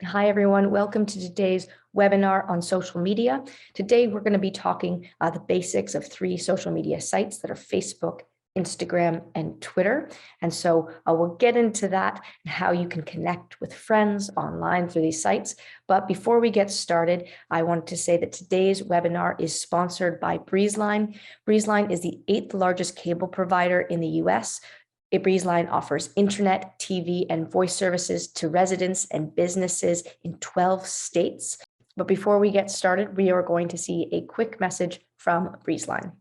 Hi, everyone. Welcome to today's webinar on social media. Today, we're going to be talking the basics of 3 social media sites that are Facebook, Instagram, and Twitter. And so we'll get into that and how you can connect with friends online through these sites. But before we get started, I wanted to say that today's webinar is sponsored by Breezeline. Breezeline is the 8th largest cable provider in the US. Breezeline offers internet, TV, and voice services to residents and businesses in 12 states. But before we get started, we are going to see a quick message from Breezeline.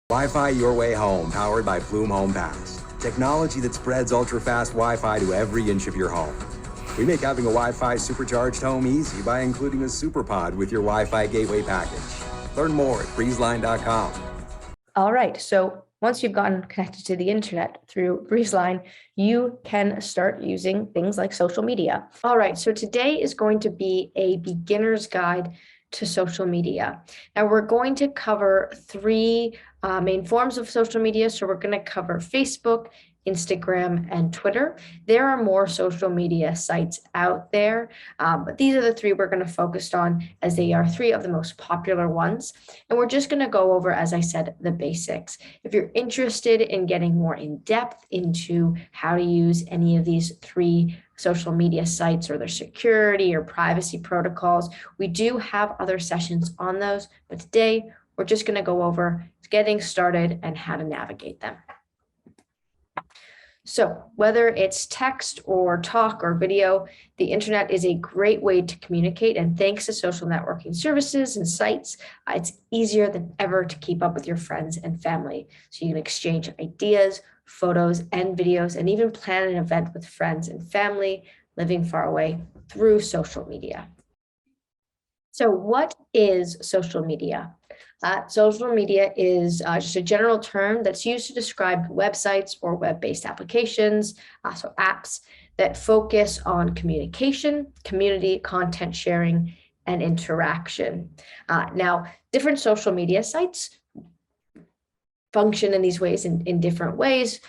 Wi-Fi your way home, powered by Plume Home Pass. Technology that spreads ultra-fast Wi-Fi to every inch of your home. We make having a Wi-Fi supercharged home easy by including a SuperPod with your Wi-Fi gateway package. Learn more at breezeline.com. All right, so once you've gotten connected to the internet through Breezeline, you can start using things like social media. All right, so today is going to be a beginner's guide to social media. Now we're going to cover 3 main forms of social media. So we're going to cover Facebook, Instagram, and Twitter. There are more social media sites out there, but these are the 3 we're going to focus on as they are 3 of the most popular ones. And we're just going to go over, as I said, the basics. If you're interested in getting more in depth into how to use any of these 3 social media sites or their security or privacy protocols, we do have other sessions on those, but today we're just going to go over getting started and how to navigate them. So whether it's text or talk or video, the internet is a great way to communicate, and thanks to social networking services and sites, it's easier than ever to keep up with your friends and family. So you can exchange ideas, photos, and videos, and even plan an event with friends and family living far away through social media. So what is social media? Social media is just a general term that's used to describe websites or web-based applications, so apps that focus on communication, community, content sharing, and interaction. Now, different social media sites function in these ways in different ways.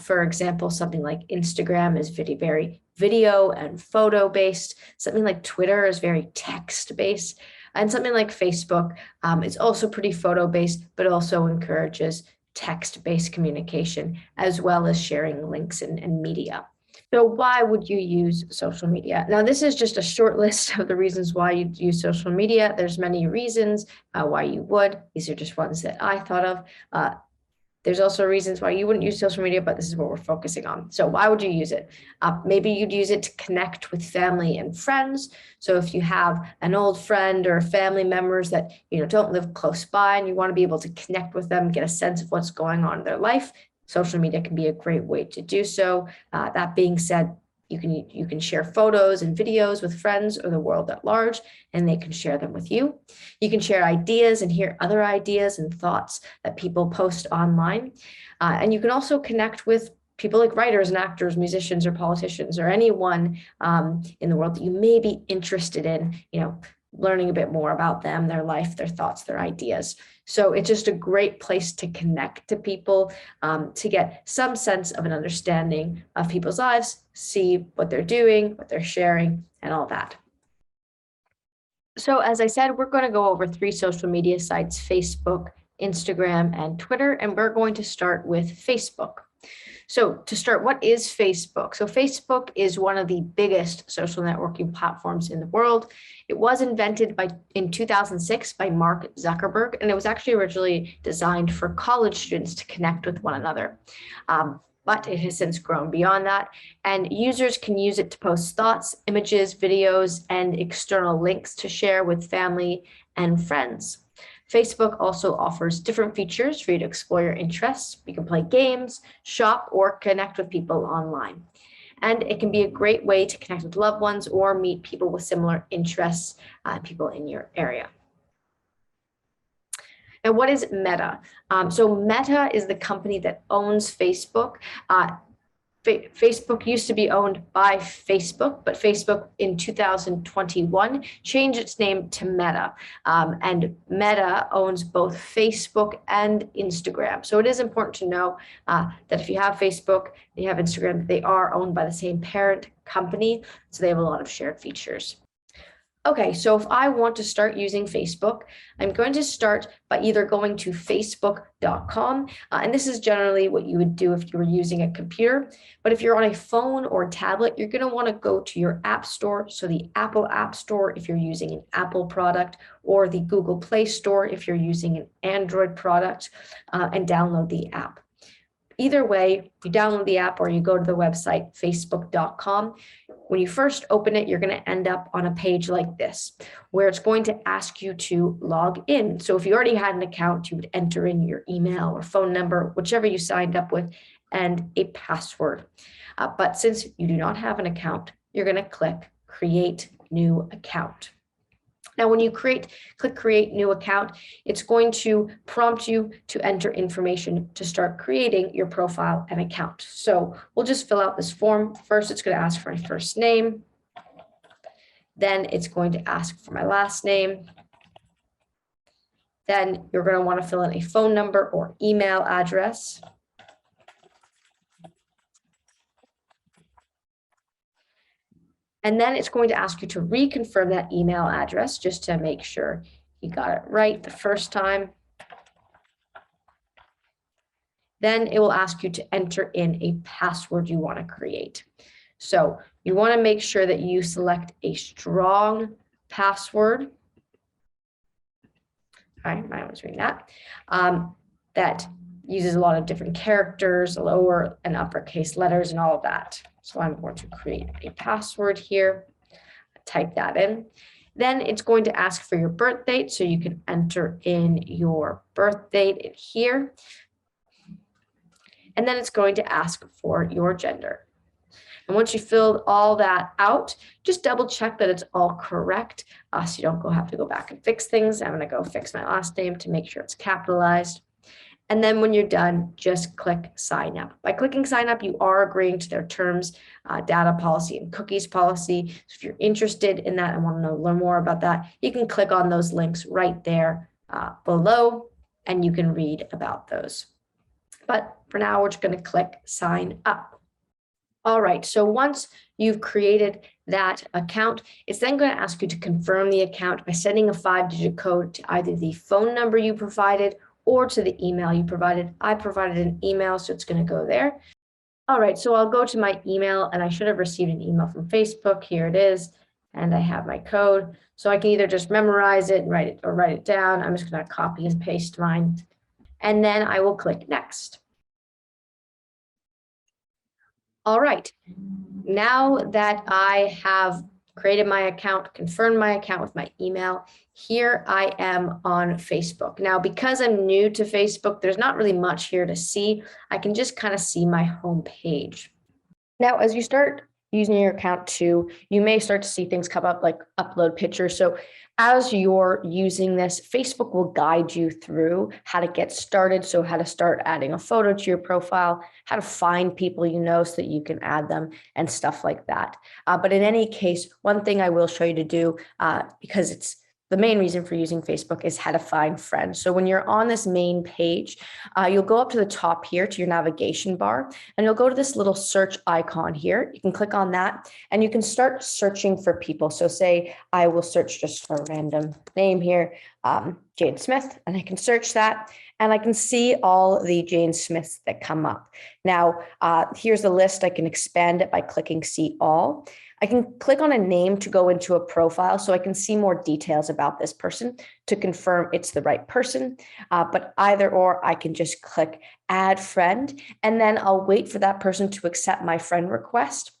For example, something like Instagram is very video and photo based. Something like Twitter is very text based. And something like Facebook is also pretty photo based, but also encourages text based communication, as well as sharing links and media. So why would you use social media? Now, this is just a short list of the reasons why you use social media. There's many reasons why you would. These are just ones that I thought of. There's also reasons why you wouldn't use social media, but this is what we're focusing on. So why would you use it? Maybe you'd use it to connect with family and friends. So if you have an old friend or family members that don't live close by and you want to be able to connect with them, get a sense of what's going on in their life, social media can be a great way to do so. That being said, you can share photos and videos with friends or the world at large, and they can share them with you. You can share ideas and hear other ideas and thoughts that people post online. And you can also connect with people like writers and actors, musicians, or politicians, or anyone in the world that you may be interested in, learning a bit more about them, their life, their thoughts, their ideas. So it's just a great place to connect to people, to get some sense of an understanding of people's lives, see what they're doing, what they're sharing, and all that. So as I said, we're going to go over 3 social media sites: Facebook, Instagram, and Twitter, and we're going to start with Facebook. So to start, what is Facebook? So Facebook is one of the biggest social networking platforms in the world. It was invented in 2006 by Mark Zuckerberg, and it was actually originally designed for college students to connect with one another. But it has since grown beyond that, and users can use it to post thoughts, images, videos, and external links to share with family and friends. Facebook also offers different features for you to explore your interests. You can play games, shop, or connect with people online. And it can be a great way to connect with loved ones or meet people with similar interests, people in your area. And what is Meta? So Meta is the company that owns Facebook. Facebook used to be owned by Facebook, but Facebook in 2021 changed its name to Meta. And Meta owns both Facebook and Instagram. So it is important to know that if you have Facebook and you have Instagram, they are owned by the same parent company. So they have a lot of shared features. Okay, so if I want to start using Facebook, I'm going to start by either going to facebook.com, and this is generally what you would do if you were using a computer. But if you're on a phone or a tablet, you're going to want to go to your app store. So the Apple App Store if you're using an Apple product, or the Google Play Store if you're using an Android product, and download the app. Either way, you download the app or you go to the website facebook.com. When you first open it, you're going to end up on a page like this, where it's going to ask you to log in. So if you already had an account, you would enter in your email or phone number, whichever you signed up with, and a password. But since you do not have an account, you're going to click Create New Account. Now, when you click Create New Account, it's going to prompt you to enter information to start creating your profile and account. So we'll just fill out this form. First, it's going to ask for my first name. Then it's going to ask for my last name. Then you're going to want to fill in a phone number or email address. And then it's going to ask you to reconfirm that email address just to make sure you got it right the first time. Then it will ask you to enter in a password you want to create. So you want to make sure that you select a strong password. All right, I was reading that. That uses a lot of different characters, lower and uppercase letters and all of that. So I'm going to create a password here, type that in. Then it's going to ask for your birth date, so you can enter in your birth date in here. And then it's going to ask for your gender. And once you filled all that out, just double check that it's all correct, so you don't have to go back and fix things. I'm going to go fix my last name to make sure it's capitalized. And then when you're done, just click sign up. By clicking sign up, you are agreeing to their terms, data policy and cookies policy. So if you're interested in that and want to learn more about that, you can click on those links right there below, and you can read about those. But for now, we're just going to click sign up. All right, so once you've created that account, it's then going to ask you to confirm the account by sending a 5-digit code to either the phone number you provided or to the email you provided. I provided an email, so it's going to go there. All right, so I'll go to my email, and I should have received an email from Facebook. Here it is, and I have my code. So I can either just memorize it and write it down. I'm just going to copy and paste mine, and then I will click next. All right, now that I have created my account, confirmed my account with my email, here I am on Facebook. Now, because I'm new to Facebook, there's not really much here to see. I can just kind of see my home page. Now, as you start using your account too, you may start to see things come up like upload pictures. So as you're using this, Facebook will guide you through how to get started. So how to start adding a photo to your profile, how to find people you know so that you can add them and stuff like that. But in any case, one thing I will show you to do, because it's the main reason for using Facebook, is how to find friends. So when you're on this main page, you'll go up to the top here to your navigation bar, and you'll go to this little search icon here. You can click on that and you can start searching for people. So say I will search just for a random name here, Jane Smith, and I can search that and I can see all the Jane Smiths that come up. Now, here's the list. I can expand it by clicking see all. I can click on a name to go into a profile so I can see more details about this person to confirm it's the right person. But either or, I can just click add friend, and then I'll wait for that person to accept my friend request.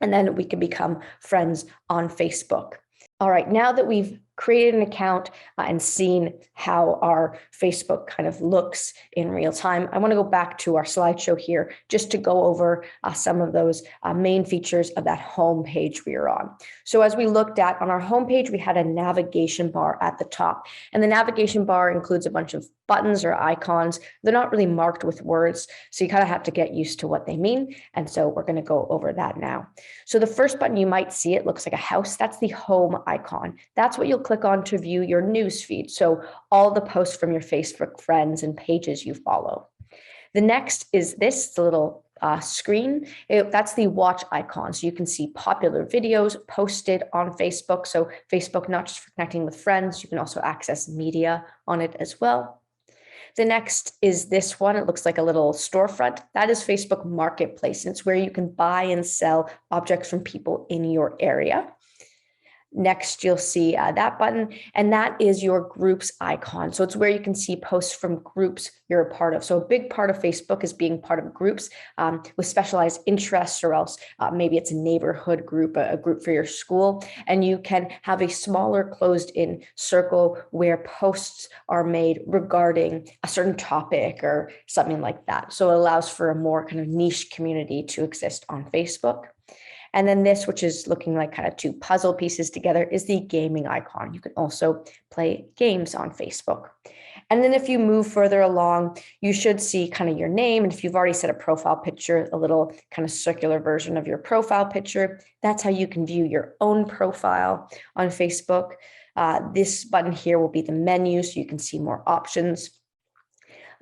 And then we can become friends on Facebook. All right, now that we've created an account and seen how our Facebook kind of looks in real time, I want to go back to our slideshow here just to go over some of those main features of that home page we are on. So as we looked at on our home page, we had a navigation bar at the top, and the navigation bar includes a bunch of buttons or icons. They're not really marked with words, so you kind of have to get used to what they mean. And so we're going to go over that now. So the first button, you might see it looks like a house. That's the home icon. That's what you'll click on to view your news feed. So all the posts from your Facebook friends and pages you follow. The next is this, the little screen, that's the watch icon. So you can see popular videos posted on Facebook. So Facebook, not just for connecting with friends, you can also access media on it as well. The next is this one. It looks like a little storefront. That is Facebook Marketplace. And it's where you can buy and sell objects from people in your area. Next, you'll see that button, and that is your groups icon. So it's where you can see posts from groups you're a part of. So a big part of Facebook is being part of groups with specialized interests, or else maybe it's a neighborhood group, a group for your school, and you can have a smaller closed-in circle where posts are made regarding a certain topic or something like that. So it allows for a more kind of niche community to exist on Facebook. And then this, which is looking like kind of two puzzle pieces together, is the gaming icon. You can also play games on Facebook. And then if you move further along, you should see kind of your name. And if you've already set a profile picture, a little kind of circular version of your profile picture, that's how you can view your own profile on Facebook. This button here will be the menu, so you can see more options.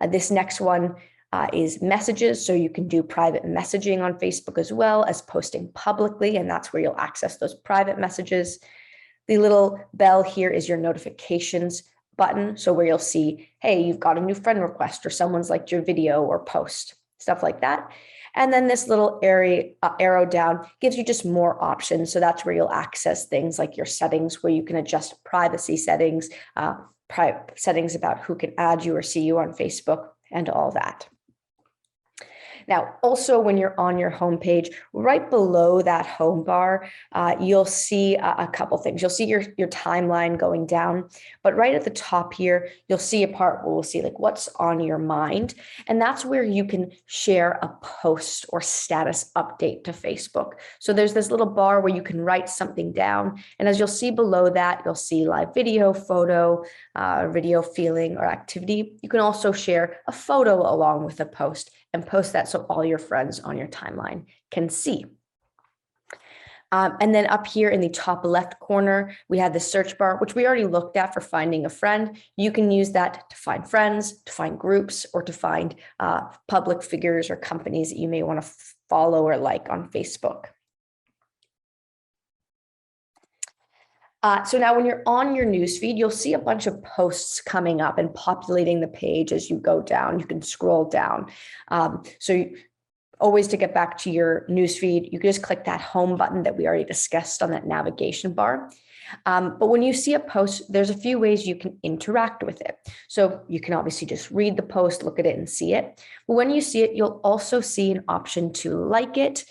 This next one is messages. So you can do private messaging on Facebook as well as posting publicly, and that's where you'll access those private messages. The little bell here is your notifications button. So where you'll see, hey, you've got a new friend request, or someone's liked your video or post, stuff like that. And then this little arrow down gives you just more options. So that's where you'll access things like your settings, where you can adjust privacy settings, settings about who can add you or see you on Facebook, and all that. Now, also when you're on your homepage, right below that home bar, you'll see a couple things. You'll see your timeline going down, but right at the top here, you'll see a part where we'll see like what's on your mind. And that's where you can share a post or status update to Facebook. So there's this little bar where you can write something down. And as you'll see below that, you'll see live video, photo, video, feeling, or activity. You can also share a photo along with a post and post that so all your friends on your timeline can see. And then up here in the top left corner, we have the search bar, which we already looked at for finding a friend. You can use that to find friends, to find groups, or to find public figures or companies that you may want to follow or like on Facebook. So now when you're on your newsfeed, you'll see a bunch of posts coming up and populating the page as you go down. You can scroll down. Always to get back to your newsfeed, you can just click that home button that we already discussed on that navigation bar. But when you see a post, there's a few ways you can interact with it. So you can obviously just read the post, look at it and see it. But when you see it, you'll also see an option to like it,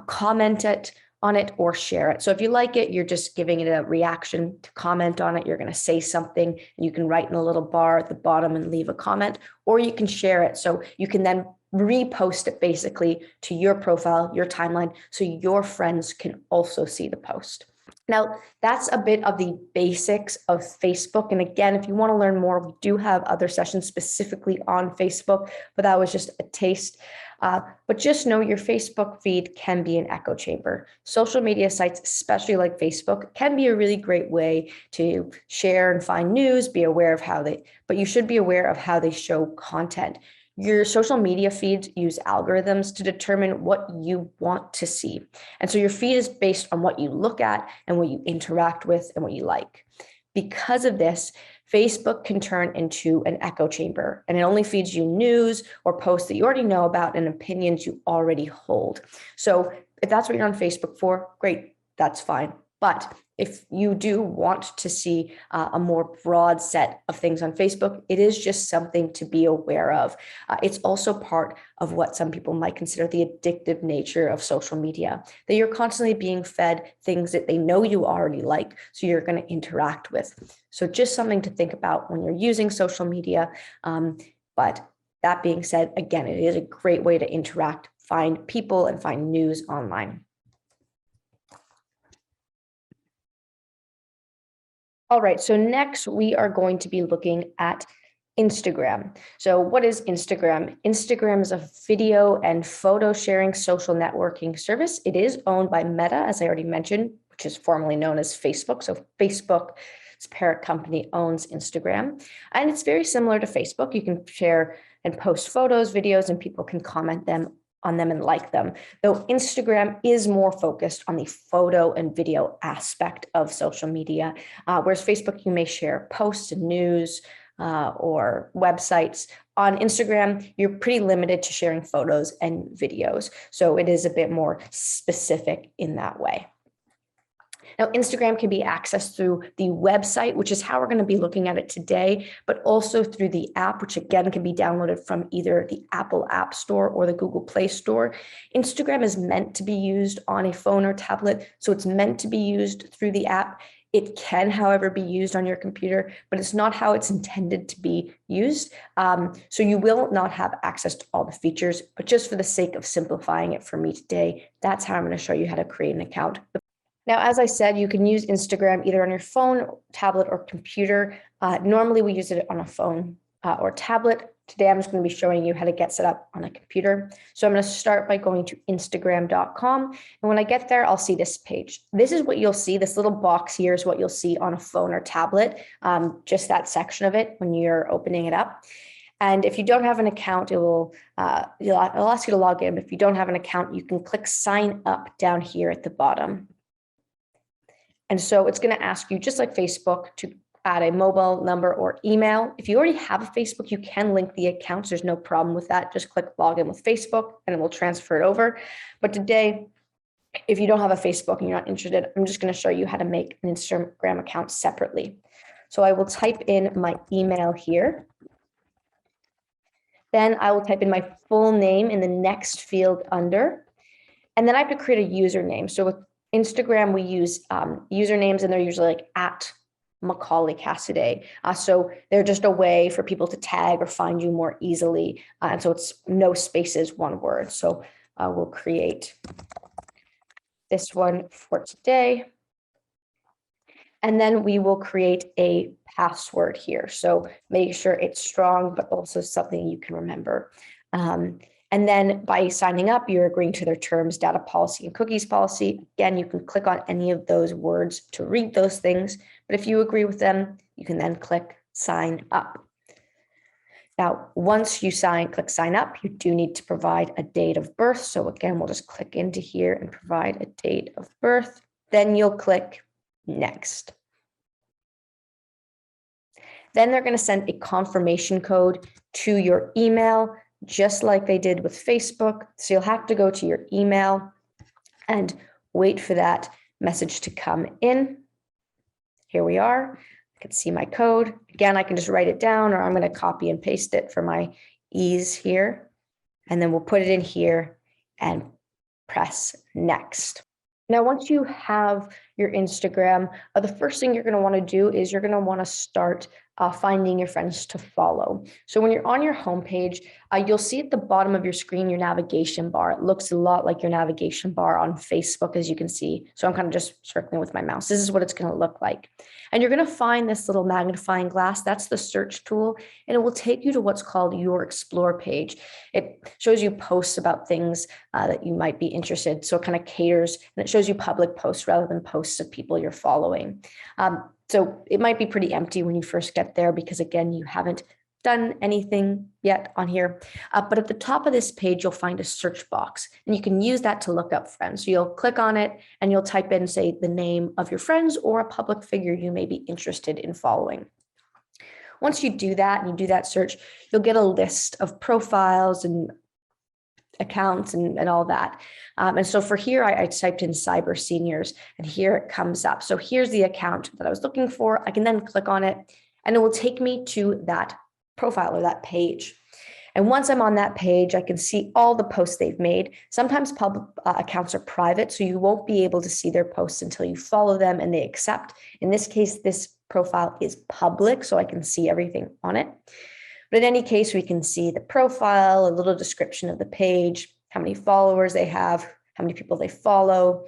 comment it on it, or share it. So if you like it, you're just giving it a reaction. To comment on it, you're going to say something, and you can write in a little bar at the bottom and leave a comment, or you can share it. So you can then repost it basically to your profile, your timeline, so your friends can also see the post. Now, that's a bit of the basics of Facebook. And again, if you want to learn more, we do have other sessions specifically on Facebook, but that was just a taste. But just know your Facebook feed can be an echo chamber. Social media sites, especially like Facebook, can be a really great way to share and find news, be aware of but you should be aware of how they show content. Your social media feeds use algorithms to determine what you want to see. And so your feed is based on what you look at and what you interact with and what you like. Because of this, Facebook can turn into an echo chamber, and it only feeds you news or posts that you already know about and opinions you already hold. So if that's what you're on Facebook for, great, that's fine. But if you do want to see a more broad set of things on Facebook, it is just something to be aware of. It's also part of what some people might consider the addictive nature of social media, that you're constantly being fed things that they know you already like, so you're going to interact with. So just something to think about when you're using social media. But that being said, again, it is a great way to interact, find people, and find news online. All right, so next we are going to be looking at Instagram. So what is Instagram? Instagram is a video and photo sharing social networking service. It is owned by Meta, as I already mentioned, which is formerly known as Facebook. So Facebook's parent company owns Instagram. And it's very similar to Facebook. You can share and post photos, videos, and people can comment them on them and like them, though Instagram is more focused on the photo and video aspect of social media, whereas Facebook, you may share posts and news or websites. On Instagram, you're pretty limited to sharing photos and videos, so it is a bit more specific in that way. Now, Instagram can be accessed through the website, which is how we're going to be looking at it today, but also through the app, which again can be downloaded from either the Apple App Store or the Google Play Store. Instagram is meant to be used on a phone or tablet, so it's meant to be used through the app. It can, however, be used on your computer, but it's not how it's intended to be used. So you will not have access to all the features, but just for the sake of simplifying it for me today, that's how I'm going to show you how to create an account. Now, as I said, you can use Instagram either on your phone, tablet, or computer. Normally, we use it on a phone or tablet. Today, I'm just going to be showing you how to get set up on a computer. So I'm going to start by going to Instagram.com. And when I get there, I'll see this page. This is what you'll see. This little box here is what you'll see on a phone or tablet, just that section of it when you're opening it up. And if you don't have an account, it'll ask you to log in. But if you don't have an account, you can click sign up down here at the bottom. And so it's going to ask you, just like Facebook, to add a mobile number or email. If you already have a Facebook, you can link the accounts. There's no problem with that. Just click login with Facebook and it will transfer it over. But today, if you don't have a Facebook and you're not interested, I'm just going to show you how to make an Instagram account separately. So I will type in my email here. Then I will type in my full name in the next field under. And then I have to create a username. So with Instagram, we use usernames, and they're usually like at Macaulay Cassidy. So they're just a way for people to tag or find you more easily. And so it's no spaces, one word. So we'll create this one for today. And then we will create a password here. So make sure it's strong, but also something you can remember. And then by signing up, you're agreeing to their terms, data policy, and cookies policy. Again, you can click on any of those words to read those things. But if you agree with them, you can then click sign up. Now, once you click sign up, you do need to provide a date of birth. So again, we'll just click into here and provide a date of birth. Then you'll click next. Then they're going to send a confirmation code to your email, just like they did with Facebook. So you'll have to go to your email and wait for that message to come in. Here we are. I can see my code. Again, I can just write it down, or I'm going to copy and paste it for my ease here. And then we'll put it in here and press next. Now, once you have your Instagram, the first thing you're going to want to do is you're going to want to start finding your friends to follow. So when you're on your homepage, you'll see at the bottom of your screen your navigation bar. It looks a lot like your navigation bar on Facebook, as you can see. So I'm kind of just circling with my mouse. This is what it's going to look like. And you're going to find this little magnifying glass. That's the search tool. And it will take you to what's called your Explore page. It shows you posts about things that you might be interested. So it kind of caters, and it shows you public posts rather than posts of people you're following. So it might be pretty empty when you first get there because, again, you haven't done anything yet on here. But at the top of this page, you'll find a search box, and you can use that to look up friends. So you'll click on it and you'll type in, say, the name of your friends or a public figure you may be interested in following. Once you do that and you do that search, you'll get a list of profiles and accounts and all that. And so for here, I typed in cyber seniors, and here it comes up. So here's the account that I was looking for. I can then click on it, and it will take me to that profile or that page. And once I'm on that page, I can see all the posts they've made. Sometimes public accounts are private, so you won't be able to see their posts until you follow them and they accept. In this case, this profile is public, so I can see everything on it. But in any case, we can see the profile, a little description of the page, how many followers they have, how many people they follow.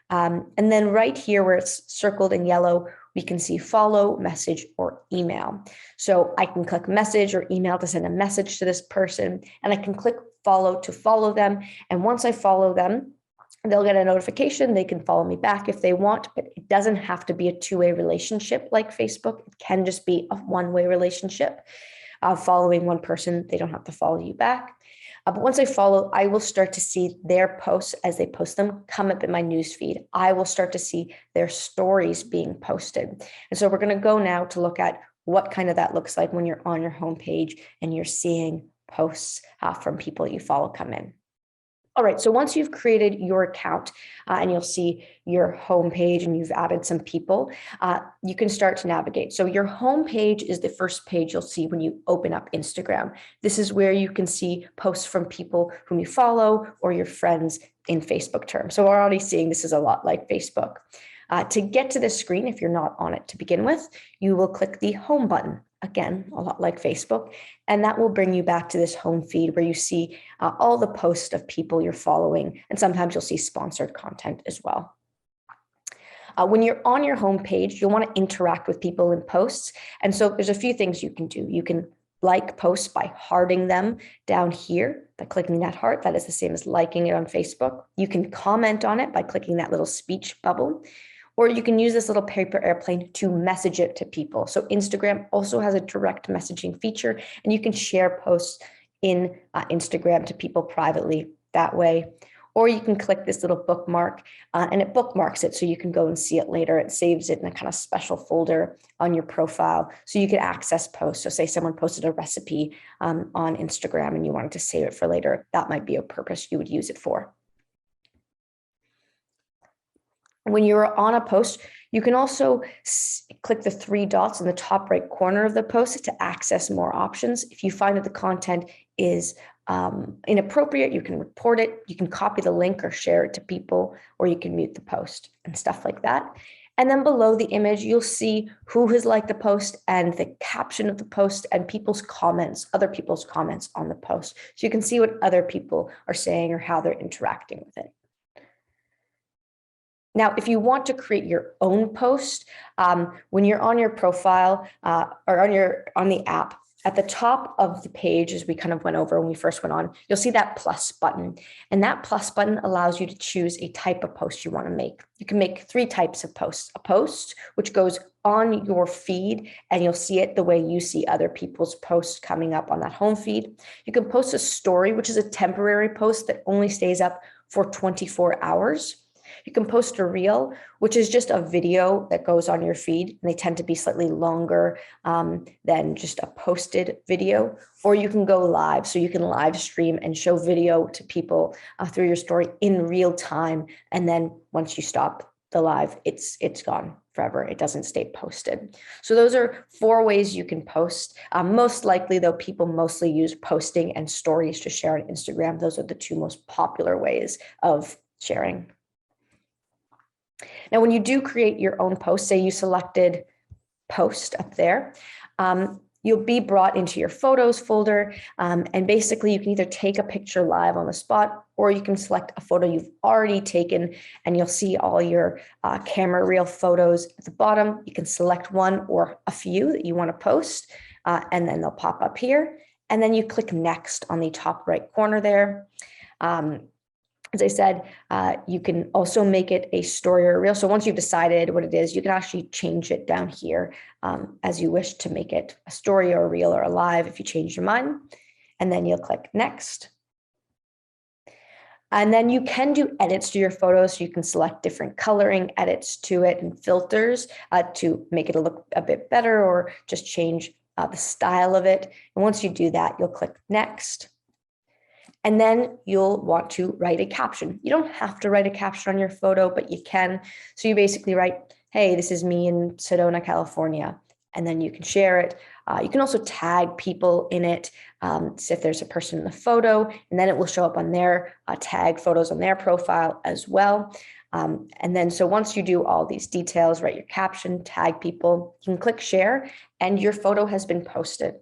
And then right here where it's circled in yellow, we can see follow, message, or email. So I can click message or email to send a message to this person, and I can click follow to follow them. And once I follow them, they'll get a notification. They can follow me back if they want, but it doesn't have to be a two-way relationship like Facebook. It can just be a one-way relationship. Following one person, they don't have to follow you back. But once I follow, I will start to see their posts as they post them come up in my newsfeed. I will start to see their stories being posted. And so we're going to go now to look at what kind of that looks like when you're on your homepage and you're seeing posts from people you follow come in. All right, so once you've created your account and you'll see your homepage and you've added some people, you can start to navigate. So your homepage is the first page you'll see when you open up Instagram. This is where you can see posts from people whom you follow or your friends in Facebook terms. So we're already seeing this is a lot like Facebook. To get to this screen, if you're not on it to begin with, you will click the home button. Again, a lot like Facebook, and that will bring you back to this home feed where you see all the posts of people you're following, and sometimes you'll see sponsored content as well. When you're on your home page, you'll want to interact with people in posts, and so there's a few things you can do. You can like posts by hearting them down here by clicking that heart. That is the same as liking it on Facebook. You can comment on it by clicking that little speech bubble. Or you can use this little paper airplane to message it to people. So Instagram also has a direct messaging feature, and you can share posts in Instagram to people privately that way. Or you can click this little bookmark and it bookmarks it so you can go and see it later. It saves it in a kind of special folder on your profile so you can access posts. So say someone posted a recipe on Instagram and you wanted to save it for later, that might be a purpose you would use it for. When you're on a post, you can also click the three dots in the top right corner of the post to access more options. If you find that the content is inappropriate, you can report it, you can copy the link or share it to people, or you can mute the post and stuff like that. And then below the image, you'll see who has liked the post and the caption of the post and people's comments, other people's comments on the post. So you can see what other people are saying or how they're interacting with it. Now, if you want to create your own post, when you're on your profile or on the app, at the top of the page, as we kind of went over when we first went on, you'll see that plus button. And that plus button allows you to choose a type of post you want to make. You can make three types of posts. A post, which goes on your feed, and you'll see it the way you see other people's posts coming up on that home feed. You can post a story, which is a temporary post that only stays up for 24 hours. You can post a reel, which is just a video that goes on your feed, and they tend to be slightly longer than just a posted video. Or you can go live, so you can live stream and show video to people through your story in real time. And then once you stop the live, it's gone forever. It doesn't stay posted. So those are 4 ways you can post. Most likely, though, people mostly use posting and stories to share on Instagram. Those are the 2 most popular ways of sharing. Now, when you do create your own post, say you selected post up there, you'll be brought into your photos folder. And basically, you can either take a picture live on the spot, or you can select a photo you've already taken, and you'll see all your camera reel photos at the bottom. You can select one or a few that you want to post, and then they'll pop up here. And then you click next on the top right corner there. As I said, you can also make it a story or a reel. So once you've decided what it is, you can actually change it down here as you wish to make it a story or a reel or a live if you change your mind. And then you'll click next. And then you can do edits to your photos. So you can select different coloring edits to it and filters to make it look a bit better, or just change the style of it. And once you do that, you'll click next. And then you'll want to write a caption. You don't have to write a caption on your photo, but you can. So you basically write, hey, this is me in Sedona, California. And then you can share it. You can also tag people in it. So if there's a person in the photo, and then it will show up on their tag photos on their profile as well. And then so once you do all these details, write your caption, tag people, you can click share, and your photo has been posted.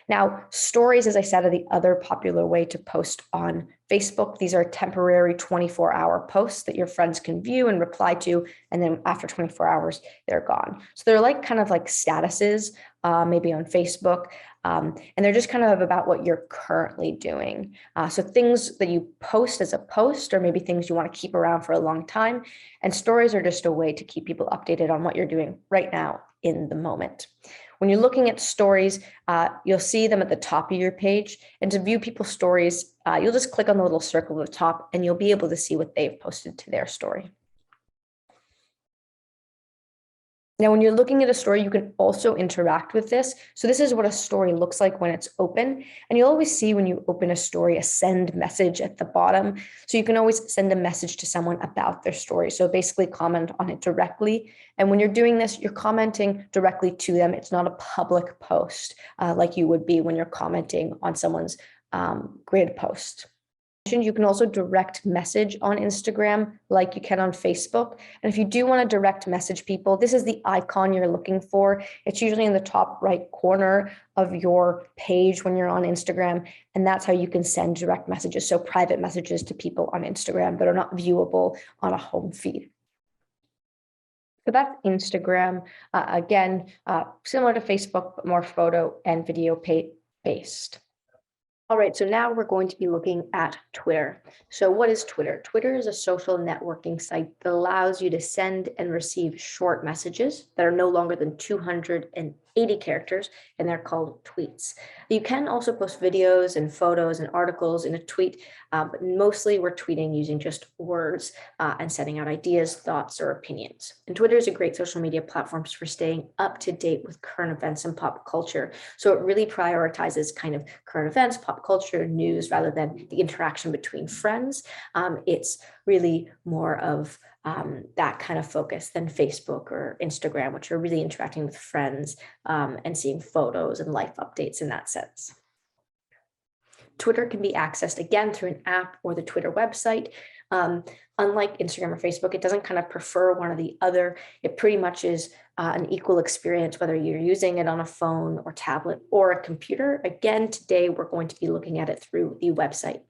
Now, stories, as I said, are the other popular way to post on Facebook. These are temporary 24-hour posts that your friends can view and reply to, and then after 24 hours, they're gone. So they're like kind of like statuses, maybe on Facebook, And they're just kind of about what you're currently doing. So things that you post as a post, or maybe things you want to keep around for a long time. And stories are just a way to keep people updated on what you're doing right now in the moment. When you're looking at stories, you'll see them at the top of your page. And to view people's stories, you'll just click on the little circle at the top and you'll be able to see what they've posted to their story. Now, when you're looking at a story, you can also interact with this. So this is what a story looks like when it's open. And you'll always see when you open a story, a send message at the bottom. So you can always send a message to someone about their story. So basically comment on it directly. And when you're doing this, you're commenting directly to them. It's not a public post like you would be when you're commenting on someone's grid post. You can also direct message on Instagram like you can on Facebook. And if you do want to direct message people, this is the icon you're looking for. It's usually in the top right corner of your page when you're on Instagram. And that's how you can send direct messages. So private messages to people on Instagram that are not viewable on a home feed. So that's Instagram. Again, similar to Facebook, but more photo and video based. All right, so now we're going to be looking at Twitter. So what is Twitter? Twitter is a social networking site that allows you to send and receive short messages that are no longer than 280 characters, and they're called tweets. You can also post videos and photos and articles in a tweet, but mostly we're tweeting using just words and sending out ideas, thoughts, or opinions. And Twitter is a great social media platform for staying up to date with current events and pop culture. So it really prioritizes kind of current events, pop culture, news, rather than the interaction between friends. It's really more of that kind of focus than Facebook or Instagram, which are really interacting with friends and seeing photos and life updates in that sense. Twitter can be accessed again through an app or the Twitter website. Unlike Instagram or Facebook, it doesn't kind of prefer one or the other. It pretty much is an equal experience, whether you're using it on a phone or tablet or a computer. Again, today we're going to be looking at it through the website.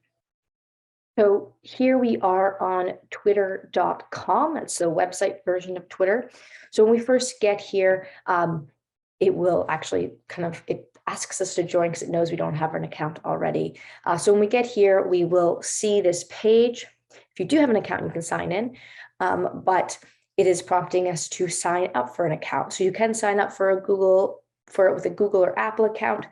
So here we are on twitter.com. That's the website version of Twitter. So when we first get here, it will actually it asks us to join because it knows we don't have an account already. So when we get here, we will see this page. If you do have an account, you can sign in, but it is prompting us to sign up for an account. So you can sign up with a Google or Apple account,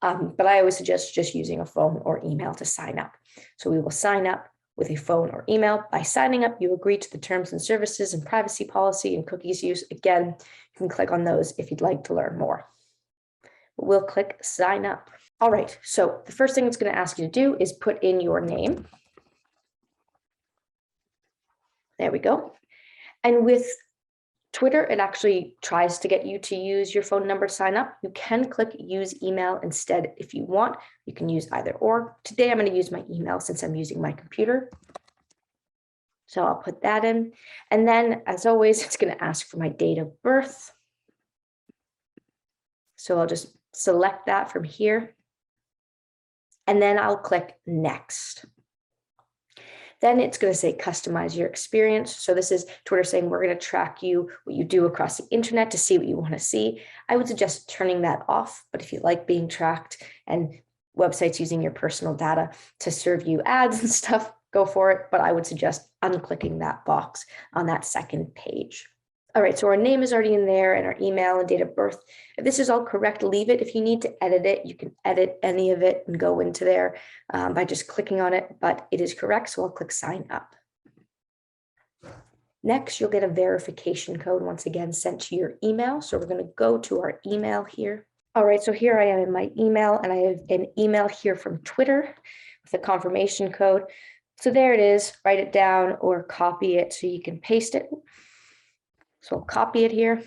but I always suggest just using a phone or email to sign up. So we will sign up with a phone or email. By signing up, you agree to the terms and services and privacy policy and cookies use. Again, you can click on those if you'd like to learn more. We'll click sign up. All right, so the first thing it's going to ask you to do is put in your name. There we go. And with Twitter, it actually tries to get you to use your phone number to sign up. You can click use email instead if you want. You can use either or. Today, I'm going to use my email since I'm using my computer. So I'll put that in. And then, as always, it's going to ask for my date of birth. So I'll just select that from here. And then I'll click next. Then it's going to say customize your experience. So this is Twitter saying we're going to track you, what you do across the internet to see what you want to see. I would suggest turning that off, but if you like being tracked and websites using your personal data to serve you ads and stuff, go for it. But I would suggest unclicking that box on that second page. All right, so our name is already in there and our email and date of birth. If this is all correct, leave it. If you need to edit it, you can edit any of it and go into there by just clicking on it, but it is correct, so I'll click sign up. Next, you'll get a verification code once again sent to your email. So we're gonna go to our email here. All right, so here I am in my email and I have an email here from Twitter with a confirmation code. So there it is, write it down or copy it so you can paste it. So I'll copy it here,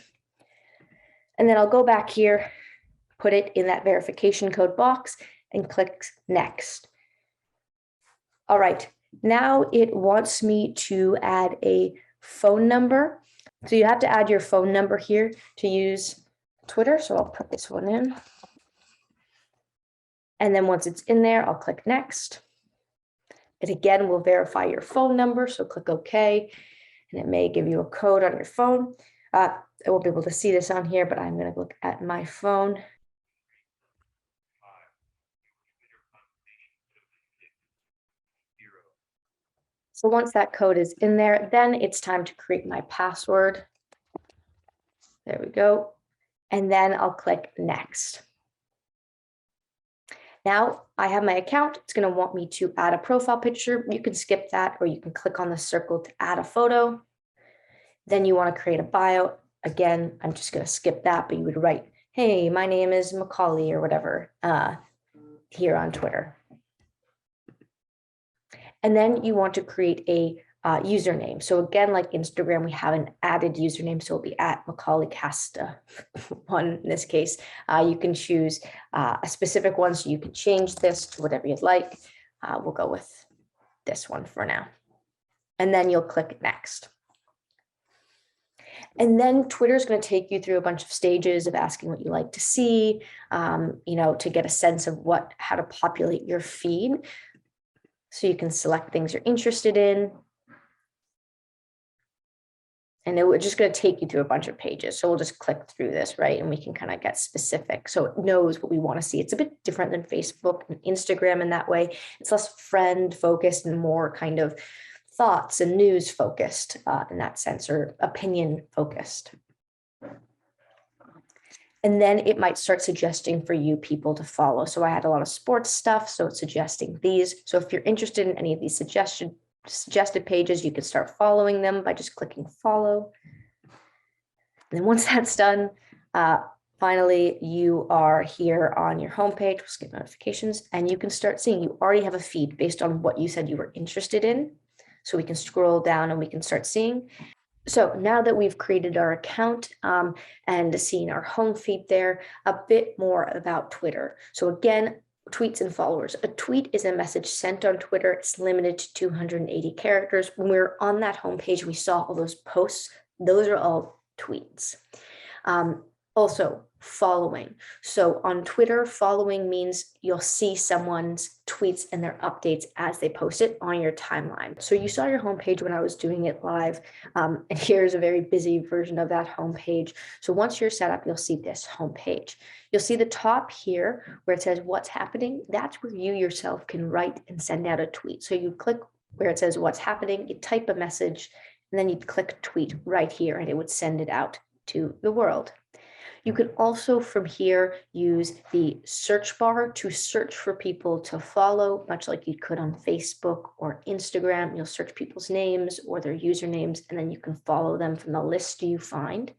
and then I'll go back here, put it in that verification code box, and click next. All right, now it wants me to add a phone number. So you have to add your phone number here to use Twitter. So I'll put this one in. And then once it's in there, I'll click next. It again will verify your phone number, so click OK. And it may give you a code on your phone. I won't be able to see this on here, but I'm going to look at my phone. So once that code is in there, then it's time to create my password. There we go. And then I'll click next. Now I have my account. It's going to want me to add a profile picture. You can skip that, or you can click on the circle to add a photo. Then you want to create a bio. Again, I'm just going to skip that, but you would write, hey, my name is Macaulay or whatever here on Twitter. And then you want to create a username. So again, like Instagram, we have an added username. So it'll be at Macaulay Casta one in this case. You can choose a specific one, so you can change this to whatever you'd like. We'll go with this one for now. And then you'll click next. And then Twitter is going to take you through a bunch of stages of asking what you like to see, to get a sense of how to populate your feed. So you can select things you're interested in. And it's just going to take you through a bunch of pages. So we'll just click through this, right? And we can kind of get specific. So it knows what we want to see. It's a bit different than Facebook and Instagram in that way. It's less friend focused and more kind of thoughts and news focused in that sense, or opinion focused. And then it might start suggesting for you people to follow. So I had a lot of sports stuff, so it's suggesting these. So if you're interested in any of these suggested pages, you can start following them by just clicking follow. And then once that's done, finally, you are here on your homepage. We'll skip notifications, and you can start seeing you already have a feed based on what you said you were interested in. So we can scroll down and we can start seeing. So now that we've created our account and seen our home feed there, a bit more about Twitter. So again, tweets and followers. A tweet is a message sent on Twitter. It's limited to 280 characters. When we were on that homepage, we saw all those posts. Those are all tweets. Also, following. So on Twitter, following means you'll see someone's tweets and their updates as they post it on your timeline. So you saw your homepage when I was doing it live, and here's a very busy version of that homepage. So once you're set up, you'll see this homepage. You'll see the top here where it says what's happening. That's where you yourself can write and send out a tweet. So you click where it says what's happening, you type a message, and then you click tweet right here, and it would send it out to the world. You can also from here use the search bar to search for people to follow, much like you could on Facebook or Instagram. You'll search people's names or their usernames, and then you can follow them from the list you find.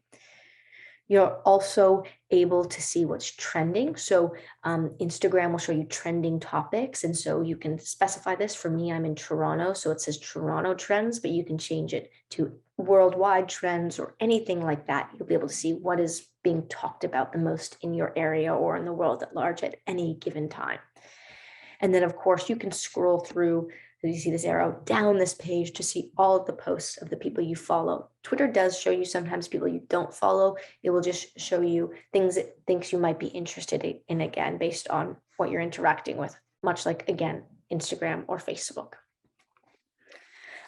You're also able to see what's trending. So Instagram will show you trending topics. And so you can specify this. For me, I'm in Toronto, so it says Toronto trends, but you can change it to worldwide trends or anything like that. You'll be able to see what is being talked about the most in your area or in the world at large at any given time. And then, of course, you can scroll through, you see this arrow, down this page to see all of the posts of the people you follow. Twitter does show you sometimes people you don't follow. It will just show you things it thinks you might be interested in, again, based on what you're interacting with, much like, again, Instagram or Facebook.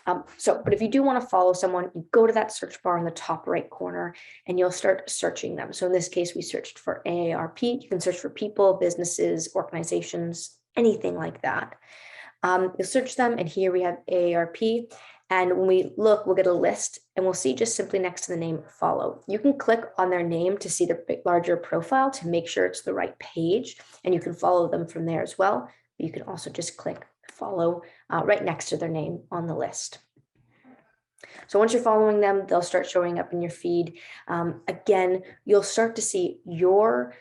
But if you do want to follow someone, you go to that search bar in the top right corner and you'll start searching them. So in this case, we searched for AARP. You can search for people, businesses, organizations, anything like that. You'll search them, and here we have AARP. And when we look, we'll get a list, and we'll see just simply next to the name follow. You can click on their name to see their larger profile to make sure it's the right page, and you can follow them from there as well. You can also just click follow right next to their name on the list. So once you're following them, they'll start showing up in your feed. Again, you'll start to see your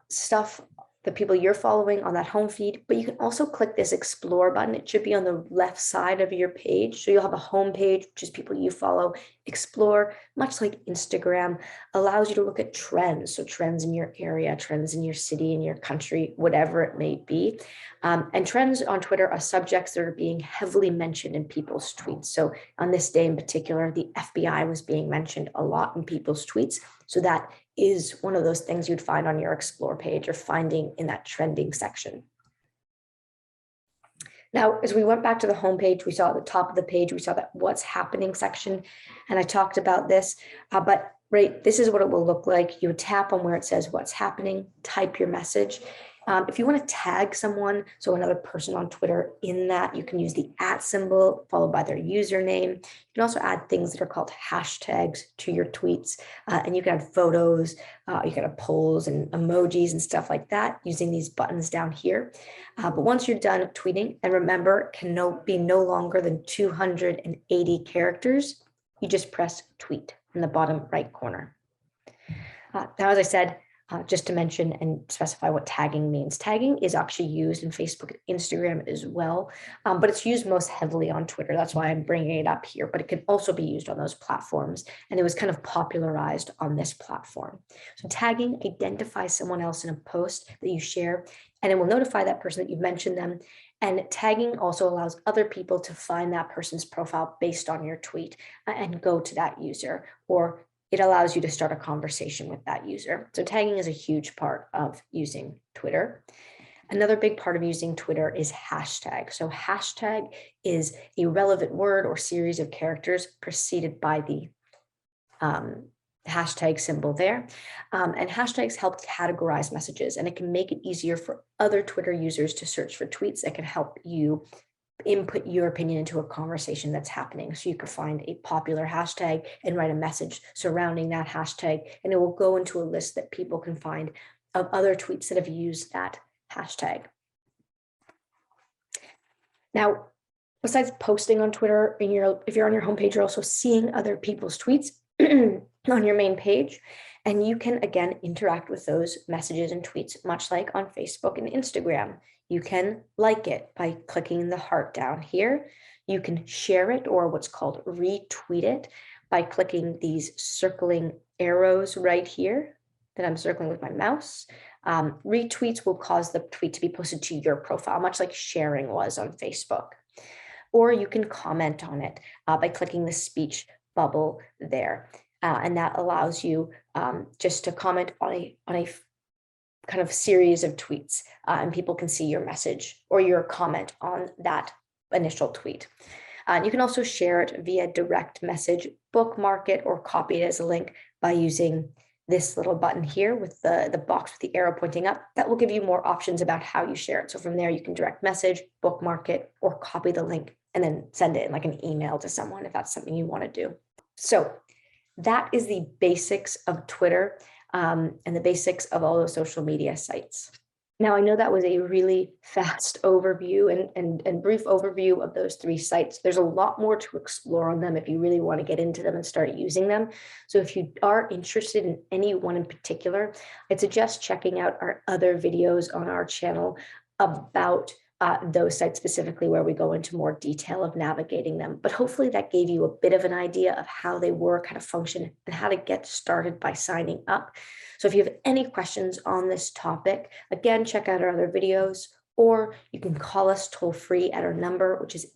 stuff, the people you're following on that home feed, but you can also click this explore button. It should be on the left side of your page. So you'll have a home page, which is people you follow. Explore, much like Instagram, allows you to look at trends. So trends in your area, trends in your city, in your country, whatever it may be. And trends on Twitter are subjects that are being heavily mentioned in people's tweets. So on this day in particular, the FBI was being mentioned a lot in people's tweets. So that is one of those things you'd find on your explore page or finding in that trending section. Now, as we went back to the homepage, we saw at the top of the page, we saw that what's happening section, and I talked about this, but right, this is what it will look like. You would tap on where it says what's happening, type your message, If you want to tag someone, so another person on Twitter in that, you can use the @ symbol followed by their username. You can also add things that are called hashtags to your tweets, and you can add photos, you can add polls and emojis and stuff like that using these buttons down here. But once you're done tweeting, and remember, it can be no longer than 280 characters, you just press tweet in the bottom right corner. Now, as I said, just to mention and specify what tagging means. Tagging is actually used in Facebook and Instagram as well, but it's used most heavily on Twitter. That's why I'm bringing it up here, but it can also be used on those platforms. And it was kind of popularized on this platform. So tagging identifies someone else in a post that you share, and it will notify that person that you've mentioned them. And tagging also allows other people to find that person's profile based on your tweet and go to that user, or it allows you to start a conversation with that user. So tagging is a huge part of using Twitter. Another big part of using Twitter is hashtag. So hashtag is a relevant word or series of characters preceded by the hashtag symbol there. And hashtags help categorize messages, and it can make it easier for other Twitter users to search for tweets that can help you input your opinion into a conversation that's happening. So you could find a popular hashtag and write a message surrounding that hashtag, and it will go into a list that people can find of other tweets that have used that hashtag. Now, besides posting on Twitter, if you're on your homepage, you're also seeing other people's tweets on your main page. And you can, again, interact with those messages and tweets, much like on Facebook and Instagram. You can like it by clicking the heart down here. You can share it, or what's called retweet it, by clicking these circling arrows right here that I'm circling with my mouse. Retweets will cause the tweet to be posted to your profile, much like sharing was on Facebook. Or you can comment on it by clicking the speech bubble there. And that allows you just to comment on a kind of series of tweets, and people can see your message or your comment on that initial tweet. You can also share it via direct message, bookmark it, or copy it as a link by using this little button here with the box with the arrow pointing up. That will give you more options about how you share it. So from there, you can direct message, bookmark it, or copy the link and then send it in like an email to someone if that's something you want to do. So that is the basics of Twitter and the basics of all those social media sites. Now, I know that was a really fast overview and brief overview of those 3 sites. There's a lot more to explore on them if you really want to get into them and start using them. So if you are interested in any one in particular, I'd suggest checking out our other videos on our channel about those sites specifically, where we go into more detail of navigating them. But hopefully that gave you a bit of an idea of how they work, how to function, and how to get started by signing up. So if you have any questions on this topic, again, check out our other videos, or you can call us toll free at our number, which is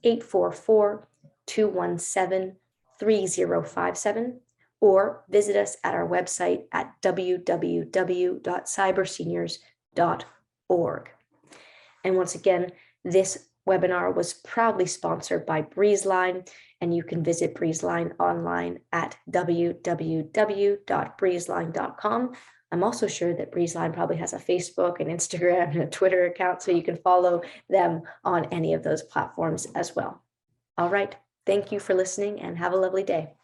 844-217-3057, or visit us at our website at www.cyberseniors.org. And once again, this webinar was proudly sponsored by Breezeline, and you can visit Breezeline online at www.breezeline.com. I'm also sure that Breezeline probably has a Facebook and Instagram and a Twitter account, so you can follow them on any of those platforms as well. All right, thank you for listening and have a lovely day.